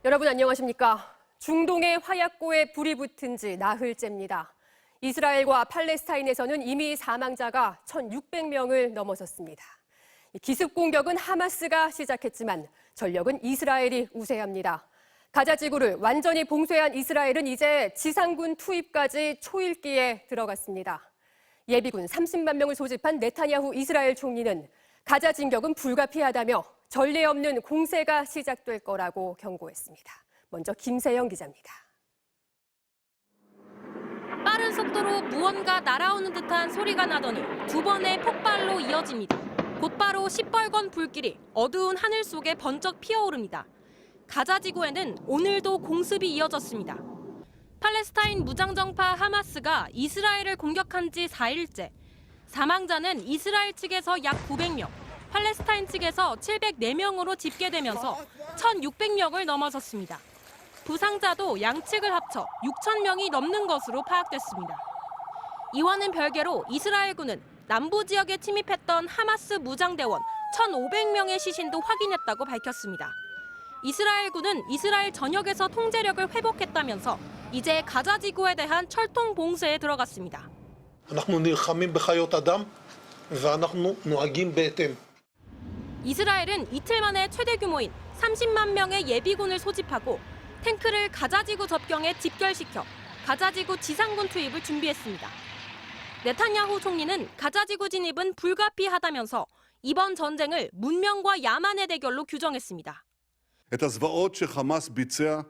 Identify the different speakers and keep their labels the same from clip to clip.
Speaker 1: 여러분 안녕하십니까? 중동의 화약고에 불이 붙은 지 나흘째입니다. 이스라엘과 팔레스타인에서는 이미 사망자가 1,600명을 넘어섰습니다. 기습 공격은 하마스가 시작했지만 전력은 이스라엘이 우세합니다. 가자 지구를 완전히 봉쇄한 이스라엘은 이제 지상군 투입까지 초읽기에 들어갔습니다. 예비군 30만 명을 소집한 네타냐후 이스라엘 총리는 가자 진격은 불가피하다며 전례 없는 공세가 시작될 거라고 경고했습니다. 먼저 김세영 기자입니다.
Speaker 2: 빠른 속도로 무언가 날아오는 듯한 소리가 나더니 두 번의 폭발로 이어집니다. 곧바로 시뻘건 불길이 어두운 하늘 속에 번쩍 피어오릅니다. 가자 지구에는 오늘도 공습이 이어졌습니다. 팔레스타인 무장정파 하마스가 이스라엘을 공격한 지 4일째. 사망자는 이스라엘 측에서 약 900명, 팔레스타인 측에서 704명으로 집계되면서 1,600명을 넘어섰습니다. 부상자도 양측을 합쳐 6,000명이 넘는 것으로 파악됐습니다. 이와는 별개로 이스라엘군은 남부 지역에 침입했던 하마스 무장대원 1,500명의 시신도 확인했다고 밝혔습니다. 이스라엘군은 이스라엘 전역에서 통제력을 회복했다면서 이제 가자 지구에 대한 철통 봉쇄에 들어갔습니다.
Speaker 3: אנחנו נלחמים בחיות אדם ואנחנו נוהגים בהתאם.
Speaker 2: 이스라엘은 이틀 만에 최대 규모인 30만 명의 예비군을 소집하고 탱크를 가자지구 접경에 집결시켜 가자지구 지상군 투입을 준비했습니다. 네타냐후 총리는 가자지구 진입은 불가피하다면서 이번 전쟁을 문명과 야만의 대결로 규정했습니다.
Speaker 4: את הזוועות שחמאס ביצע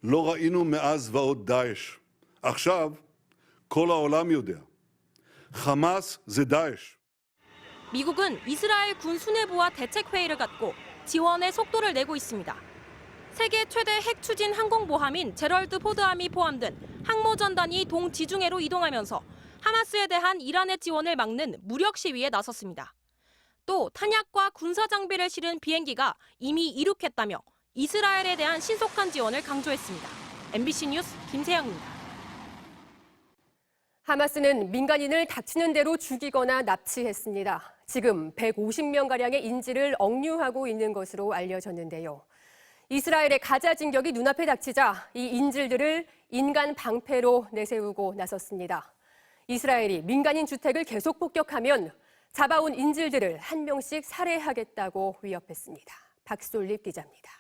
Speaker 4: לא ראינו מאז זוועות דאעש. עכשיו כל העולם יודע. חמאס זה דאעש.
Speaker 2: 미국은 이스라엘 군 수뇌부와 대책회의를 갖고 지원의 속도를 내고 있습니다. 세계 최대 핵 추진 항공모함인 제럴드 포드함이 포함된 항모전단이 동지중해로 이동하면서 하마스에 대한 이란의 지원을 막는 무력 시위에 나섰습니다. 또 탄약과 군사 장비를 실은 비행기가 이미 이륙했다며 이스라엘에 대한 신속한 지원을 강조했습니다. MBC 뉴스 김세영입니다.
Speaker 1: 하마스는 민간인을 닥치는 대로 죽이거나 납치했습니다. 지금 150명가량의 인질을 억류하고 있는 것으로 알려졌는데요. 이스라엘의 가자 진격이 눈앞에 닥치자 이 인질들을 인간 방패로 내세우고 나섰습니다. 이스라엘이 민간인 주택을 계속 폭격하면 잡아온 인질들을 한 명씩 살해하겠다고 위협했습니다. 박솔립 기자입니다.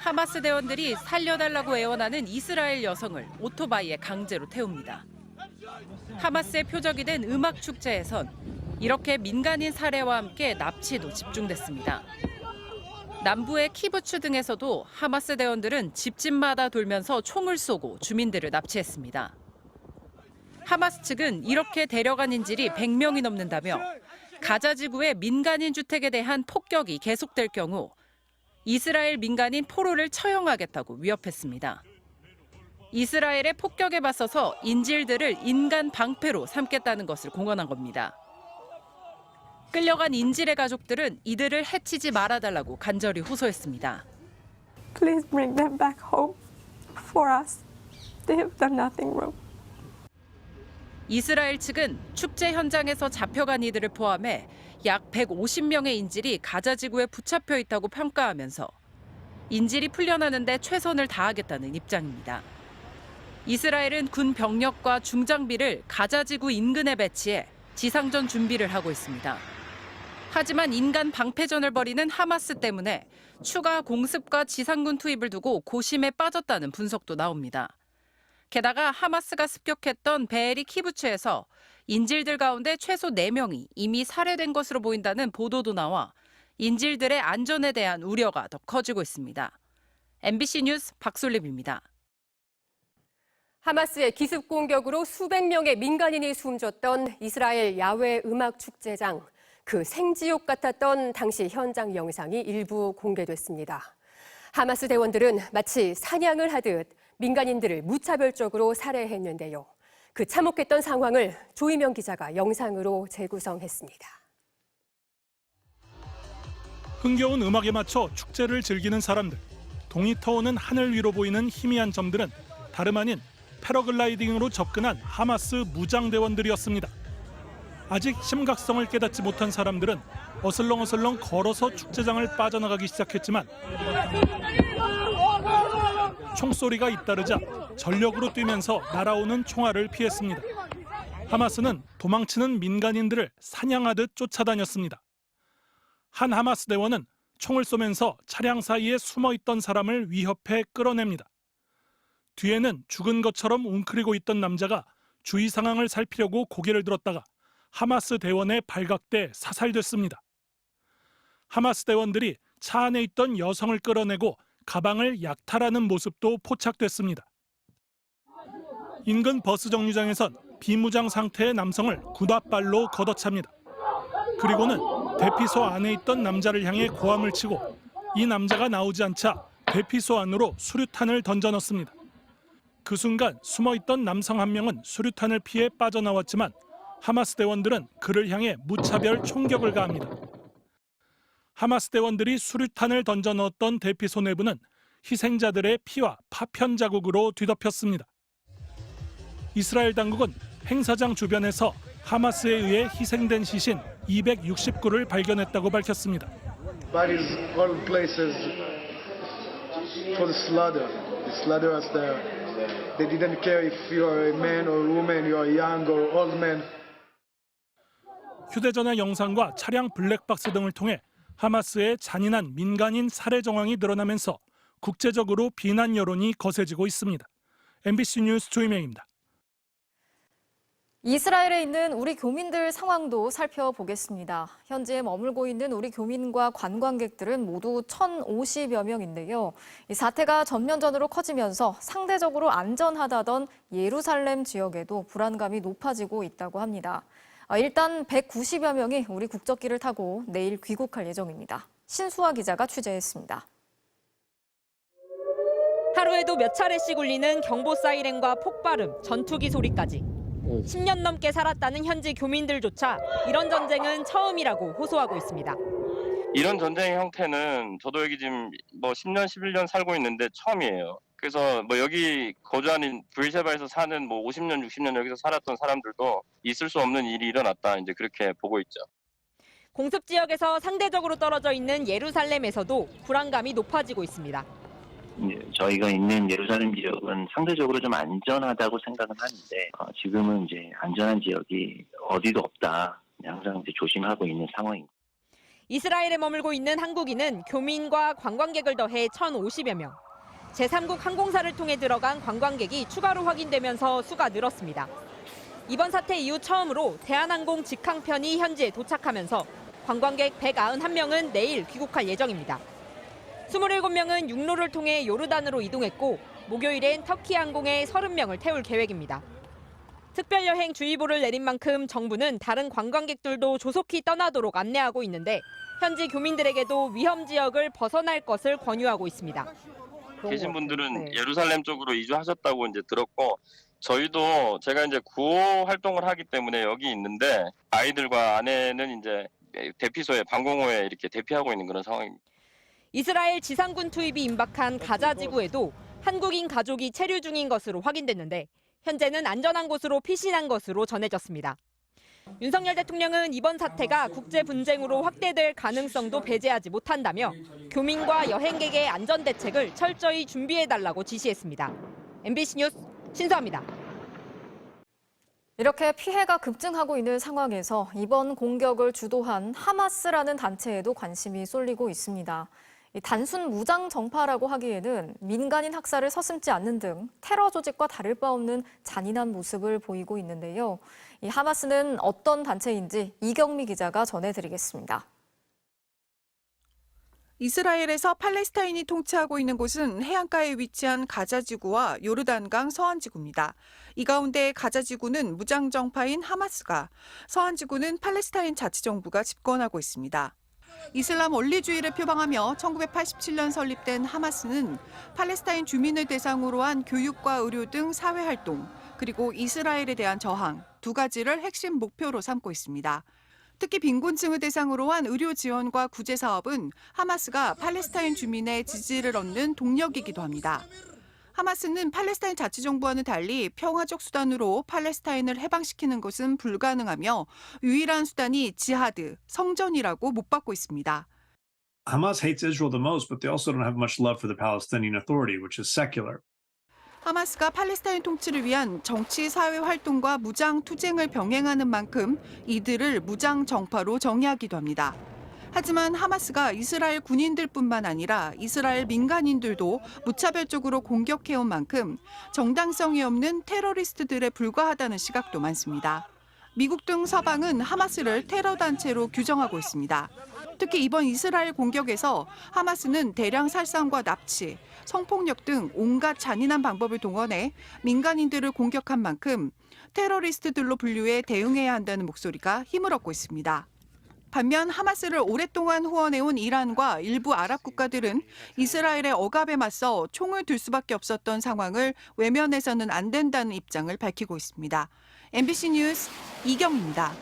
Speaker 5: 하마스 대원들이 살려달라고 애원하는 이스라엘 여성을 오토바이에 강제로 태웁니다. 하마스의 표적이 된 음악 축제에선 이렇게 민간인 살해와 함께 납치도 집중됐습니다. 남부의 키부츠 등에서도 하마스 대원들은 집집마다 돌면서 총을 쏘고 주민들을 납치했습니다. 하마스 측은 이렇게 데려간 인질이 100명이 넘는다며 가자 지구의 민간인 주택에 대한 폭격이 계속될 경우 이스라엘 민간인 포로를 처형하겠다고 위협했습니다. 이스라엘의 폭격에 맞서서 인질들을 인간 방패로 삼겠다는 것을 공언한 겁니다. 끌려간 인질의 가족들은 이들을 해치지 말아달라고 간절히 호소했습니다.
Speaker 6: Please bring them back home for us. They have done nothing wrong.
Speaker 5: 이스라엘 측은 축제 현장에서 잡혀간 이들을 포함해 약 150명의 인질이 가자 지구에 붙잡혀 있다고 평가하면서 인질이 풀려나는데 최선을 다하겠다는 입장입니다. 이스라엘은 군 병력과 중장비를 가자 지구 인근에 배치해 지상전 준비를 하고 있습니다. 하지만 인간 방패전을 벌이는 하마스 때문에 추가 공습과 지상군 투입을 두고 고심에 빠졌다는 분석도 나옵니다. 게다가 하마스가 습격했던 베에리 키부츠에서 인질들 가운데 최소 4명이 이미 살해된 것으로 보인다는 보도도 나와 인질들의 안전에 대한 우려가 더 커지고 있습니다. MBC 뉴스 박솔립입니다.
Speaker 1: 하마스의 기습 공격으로 수백 명의 민간인이 숨졌던 이스라엘 야외 음악 축제장. 그 생지옥 같았던 당시 현장 영상이 일부 공개됐습니다. 하마스 대원들은 마치 사냥을 하듯 민간인들을 무차별적으로 살해했는데요. 그 참혹했던 상황을 조이명 기자가 영상으로 재구성했습니다.
Speaker 7: 흥겨운 음악에 맞춰 축제를 즐기는 사람들. 동이 터오는 하늘 위로 보이는 희미한 점들은 다름 아닌 패러글라이딩으로 접근한 하마스 무장대원들이었습니다. 아직 심각성을 깨닫지 못한 사람들은 어슬렁어슬렁 걸어서 축제장을 빠져나가기 시작했지만 총소리가 잇따르자 전력으로 뛰면서 날아오는 총알을 피했습니다. 하마스는 도망치는 민간인들을 사냥하듯 쫓아다녔습니다. 한 하마스 대원은 총을 쏘면서 차량 사이에 숨어있던 사람을 위협해 끌어냅니다. 뒤에는 죽은 것처럼 웅크리고 있던 남자가 주위 상황을 살피려고 고개를 들었다가 하마스 대원에 발각돼 사살됐습니다. 하마스 대원들이 차 안에 있던 여성을 끌어내고 가방을 약탈하는 모습도 포착됐습니다. 인근 버스 정류장에선 비무장 상태의 남성을 군홧발로 걷어찹니다. 그리고는 대피소 안에 있던 남자를 향해 고함을 치고 이 남자가 나오지 않자 대피소 안으로 수류탄을 던져넣습니다. 그 순간 숨어있던 남성 한 명은 수류탄을 피해 빠져나왔지만 하마스 대원들은 그를 향해 무차별 총격을 가합니다. 하마스 대원들이 수류탄을 던져 넣었던 대피소 내부는 희생자들의 피와 파편 자국으로 뒤덮였습니다. 이스라엘 당국은 행사장 주변에서 하마스에 의해 희생된 시신 269를 발견했다고 밝혔습니다.
Speaker 8: Bodies all places for the slaughter. The slaughter us there. They didn't care if you are a man or a woman, you are young or old man.
Speaker 7: 휴대전화 영상과 차량 블랙박스 등을 통해 하마스의 잔인한 민간인 살해 정황이 드러나면서 국제적으로 비난 여론이 거세지고 있습니다. MBC 뉴스 조이명입니다.
Speaker 9: 이스라엘에 있는 우리 교민들 상황도 살펴보겠습니다. 현지에 머물고 있는 우리 교민과 관광객들은 모두 1,050여 명인데요. 이 사태가 전면전으로 커지면서 상대적으로 안전하다던 예루살렘 지역에도 불안감이 높아지고 있다고 합니다. 일단 190여 명이 우리 국적기를 타고 내일 귀국할 예정입니다. 신수아 기자가 취재했습니다.
Speaker 2: 하루에도 몇 차례씩 울리는 경보 사이렌과 폭발음, 전투기 소리까지. 10년 넘게 살았다는 현지 교민들조차 이런 전쟁은 처음이라고 호소하고 있습니다.
Speaker 10: 이런 전쟁의 형태는 저도 여기 지금 10년, 11년 살고 있는데 처음이에요. 그래서 여기 거주하는 브리세바에서 사는 50년, 60년 여기서 살았던 사람들도 있을 수 없는 일이 일어났다, 이제 그렇게 보고 있죠.
Speaker 2: 공습 지역에서 상대적으로 떨어져 있는 예루살렘에서도 불안감이 높아지고 있습니다.
Speaker 11: 저희가 있는 예루살렘 지역은 상대적으로 좀 안전하다고 생각은 하는데 지금은 이제 안전한 지역이 어디도 없다. 항상 이제 조심하고 있는 상황입니다.
Speaker 2: 이스라엘에 머물고 있는 한국인은 교민과 관광객을 더해 1,050여 명. 제3국 항공사를 통해 들어간 관광객이 추가로 확인되면서 수가 늘었습니다. 이번 사태 이후 처음으로 대한항공 직항편이 현지에 도착하면서 관광객 191명은 내일 귀국할 예정입니다. 27명은 육로를 통해 요르단으로 이동했고 목요일엔 터키 항공에 30명을 태울 계획입니다. 특별여행 주의보를 내린 만큼 정부는 다른 관광객들도 조속히 떠나도록 안내하고 있는데 현지 교민들에게도 위험 지역을 벗어날 것을 권유하고 있습니다.
Speaker 10: 계신 분들은 예루살렘 쪽으로 이주하셨다고 이제 들었고, 저희도 제가 이제 구호 활동을 하기 때문에 여기 있는데 아이들과 아내는 이제 대피소에 방공호에 이렇게 대피하고 있는 그런 상황입니다.
Speaker 2: 이스라엘 지상군 투입이 임박한 가자 지구에도 한국인 가족이 체류 중인 것으로 확인됐는데 현재는 안전한 곳으로 피신한 것으로 전해졌습니다. 윤석열 대통령은 이번 사태가 국제 분쟁으로 확대될 가능성도 배제하지 못한다며 교민과 여행객의 안전 대책을 철저히 준비해달라고 지시했습니다. MBC 뉴스 신수아입니다.
Speaker 9: 이렇게 피해가 급증하고 있는 상황에서 이번 공격을 주도한 하마스라는 단체에도 관심이 쏠리고 있습니다. 단순 무장 정파라고 하기에는 민간인 학살을 서슴지 않는 등 테러 조직과 다를 바 없는 잔인한 모습을 보이고 있는데요. 이 하마스는 어떤 단체인지 이경미 기자가 전해드리겠습니다.
Speaker 12: 이스라엘에서 팔레스타인이 통치하고 있는 곳은 해안가에 위치한 가자지구와 요르단강 서안지구입니다. 이 가운데 가자지구는 무장정파인 하마스가, 서안지구는 팔레스타인 자치정부가 집권하고 있습니다. 이슬람 원리주의를 표방하며 1987년 설립된 하마스는 팔레스타인 주민을 대상으로 한 교육과 의료 등 사회활동, 그리고 이스라엘에 대한 저항 두 가지를 핵심 목표로 삼고 있습니다. 특히 빈곤층을 대상으로 한 의료 지원과 구제 사업은 하마스가 팔레스타인 주민의 지지를 얻는 동력이기도 합니다. 하마스는 팔레스타인 자치정부와는 달리 평화적 수단으로 팔레스타인을 해방시키는 것은 불가능하며 유일한 수단이 지하드, 성전이라고 못 받고 있습니다.
Speaker 13: Hamas hates Israel the most, but they also don't have much love for the Palestinian Authority, which is secular.
Speaker 12: 하마스가 팔레스타인 통치를 위한 정치 사회 활동과 무장 투쟁을 병행하는 만큼 이들을 무장 정파로 정의하기도 합니다. 하지만 하마스가 이스라엘 군인들뿐만 아니라 이스라엘 민간인들도 무차별적으로 공격해온 만큼 정당성이 없는 테러리스트들에 불과하다는 시각도 많습니다. 미국 등 서방은 하마스를 테러 단체로 규정하고 있습니다. 특히 이번 이스라엘 공격에서 하마스는 대량 살상과 납치, 성폭력 등 온갖 잔인한 방법을 동원해 민간인들을 공격한 만큼 테러리스트들로 분류해 대응해야 한다는 목소리가 힘을 얻고 있습니다. 반면 하마스를 오랫동안 후원해온 이란과 일부 아랍 국가들은 이스라엘의 억압에 맞서 총을 들 수밖에 없었던 상황을 외면해서는 안 된다는 입장을 밝히고 있습니다. MBC 뉴스 이경입니다.